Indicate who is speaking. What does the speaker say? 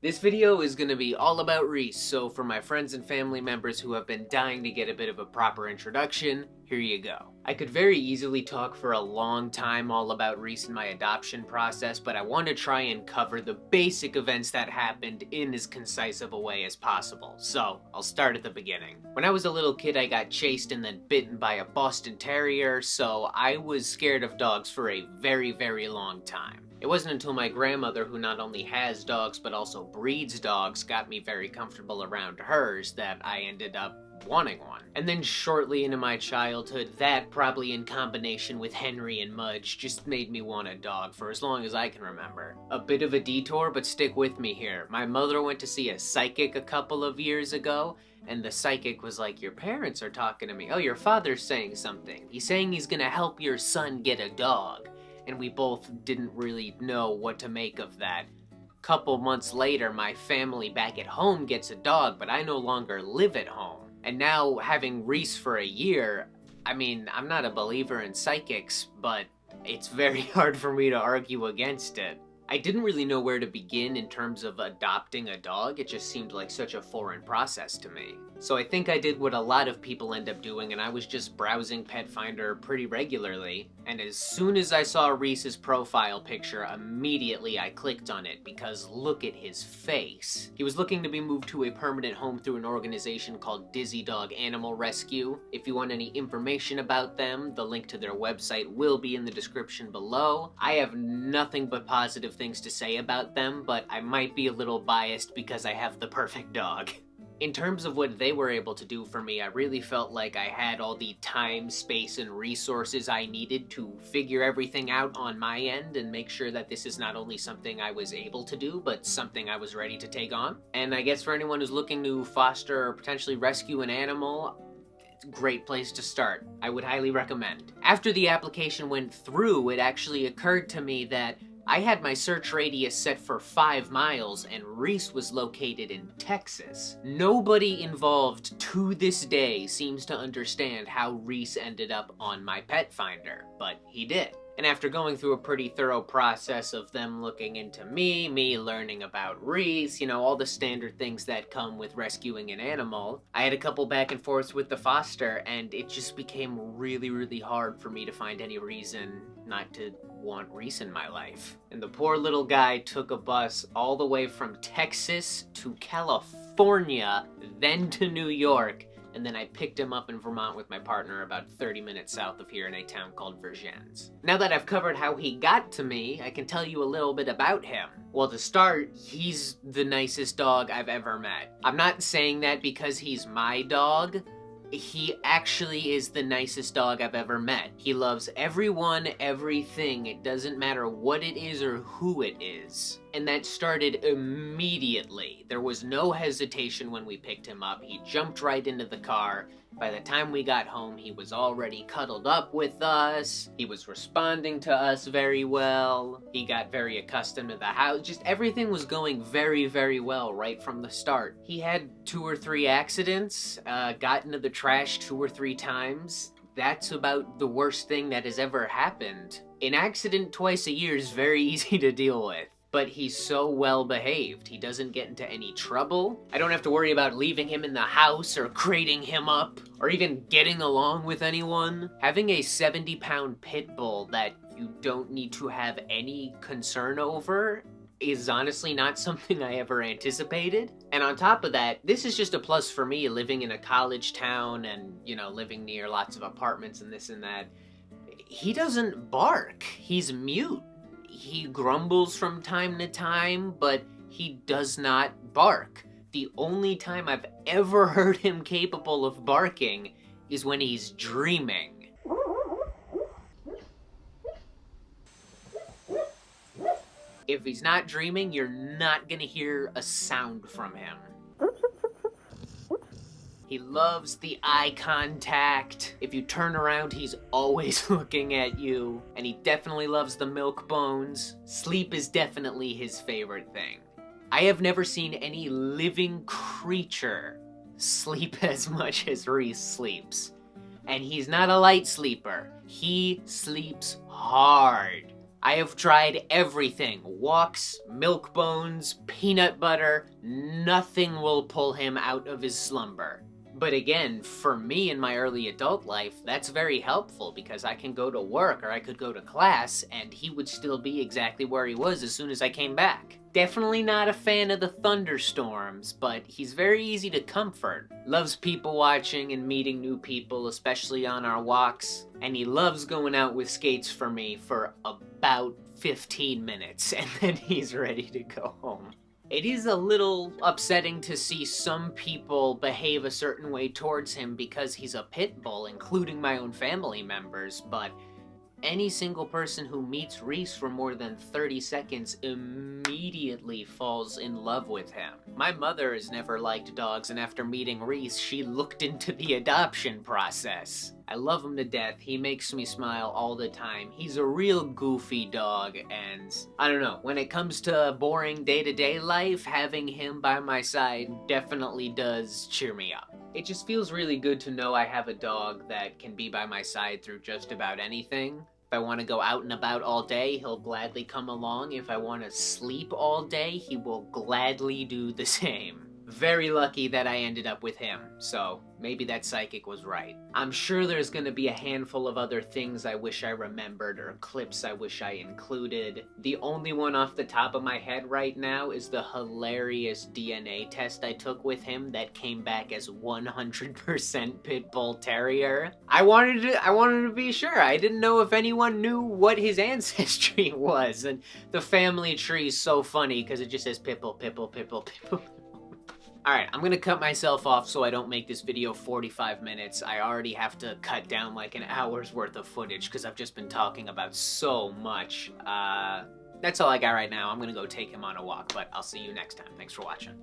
Speaker 1: This video is going to be all about Reese, so for my friends and family members who have been dying to get a bit of a proper introduction, here you go. I could very easily talk for a long time all about Reese and my adoption process, but I want to try and cover the basic events that happened in as concise of a way as possible. So, I'll start at the beginning. When I was a little kid, I got chased and then bitten by a Boston Terrier, so I was scared of dogs for a very, very long time. It wasn't until my grandmother, who not only has dogs but also breeds dogs, got me very comfortable around hers that I ended up wanting one. And then shortly into my childhood, that probably in combination with Henry and Mudge just made me want a dog for as long as I can remember. A bit of a detour, but stick with me here. My mother went to see a psychic a couple of years ago, and the psychic was like, "Your parents are talking to me. Oh, your father's saying something. He's saying he's gonna help your son get a dog." And we both didn't really know what to make of that. Couple months later, my family back at home gets a dog, but I no longer live at home. And now, having Reese for a year, I mean, I'm not a believer in psychics, but it's very hard for me to argue against it. I didn't really know where to begin in terms of adopting a dog. It just seemed like such a foreign process to me. So I think I did what a lot of people end up doing, and I was just browsing Pet Finder pretty regularly. And as soon as I saw Reese's profile picture, immediately I clicked on it, because look at his face. He was looking to be moved to a permanent home through an organization called Dizzy Dog Animal Rescue. If you want any information about them, the link to their website will be in the description below. I have nothing but positive things to say about them, but I might be a little biased because I have the perfect dog. In terms of what they were able to do for me, I really felt like I had all the time, space, and resources I needed to figure everything out on my end and make sure that this is not only something I was able to do, but something I was ready to take on. And I guess for anyone who's looking to foster or potentially rescue an animal, it's a great place to start. I would highly recommend. After the application went through, it actually occurred to me that I had my search radius set for 5 miles, and Reese was located in Texas. Nobody involved to this day seems to understand how Reese ended up on my Pet Finder, but he did. And after going through a pretty thorough process of them looking into me learning about Reese, you know, all the standard things that come with rescuing an animal, I had a couple back and forths with the foster, and it just became really, really hard for me to find any reason not to want Reese in my life. And the poor little guy took a bus all the way from Texas to California, then to New York, and then I picked him up in Vermont with my partner about 30 minutes south of here in a town called Vergennes. Now that I've covered how he got to me, I can tell you a little bit about him. Well, to start, he's the nicest dog I've ever met. I'm not saying that because he's my dog. He actually is the nicest dog I've ever met. He loves everyone, everything. It doesn't matter what it is or who it is. And that started immediately. There was no hesitation when we picked him up. He jumped right into the car. By the time we got home, he was already cuddled up with us. He was responding to us very well. He got very accustomed to the house. Just everything was going very, very well right from the start. He had 2 or 3 accidents, got into the trash 2 or 3 times. That's about the worst thing that has ever happened. An accident twice a year is very easy to deal with. But he's so well behaved. He doesn't get into any trouble. I don't have to worry about leaving him in the house or crating him up or even getting along with anyone. Having a 70-pound pit bull that you don't need to have any concern over is honestly not something I ever anticipated. And on top of that, this is just a plus for me living in a college town and, you know, living near lots of apartments and this and that. He doesn't bark. He's mute. He grumbles from time to time, but he does not bark. The only time I've ever heard him capable of barking is when he's dreaming. If he's not dreaming, you're not gonna hear a sound from him. He loves the eye contact. If you turn around, he's always looking at you. And he definitely loves the milk bones. Sleep is definitely his favorite thing. I have never seen any living creature sleep as much as Reese sleeps. And he's not a light sleeper. He sleeps hard. I have tried everything. Walks, milk bones, peanut butter. Nothing will pull him out of his slumber. But again, for me in my early adult life, that's very helpful because I can go to work or I could go to class and he would still be exactly where he was as soon as I came back. Definitely not a fan of the thunderstorms, but he's very easy to comfort. Loves people watching and meeting new people, especially on our walks. And he loves going out with skates for me for about 15 minutes and then he's ready to go home. It is a little upsetting to see some people behave a certain way towards him because he's a pit bull, including my own family members, but any single person who meets Reese for more than 30 seconds immediately falls in love with him. My mother has never liked dogs, and after meeting Reese, she looked into the adoption process. I love him to death. He makes me smile all the time. He's a real goofy dog, and I don't know, when it comes to boring day-to-day life, having him by my side definitely does cheer me up. It just feels really good to know I have a dog that can be by my side through just about anything. If I want to go out and about all day, he'll gladly come along. If I want to sleep all day, he will gladly do the same. Very lucky that I ended up with him, so maybe that psychic was right. I'm sure there's gonna be a handful of other things I wish I remembered or clips I wish I included. The only one off the top of my head right now is the hilarious DNA test I took with him that came back as 100% Pit Bull Terrier. I wanted to be sure. I didn't know if anyone knew what his ancestry was, and the family tree is so funny because it just says Pit Bull, Pit Bull, Pit Bull, Pit Bull. Alright, I'm gonna cut myself off so I don't make this video 45 minutes. I already have to cut down like an hour's worth of footage because I've just been talking about so much. That's all I got right now. I'm gonna go take him on a walk, but I'll see you next time. Thanks for watching.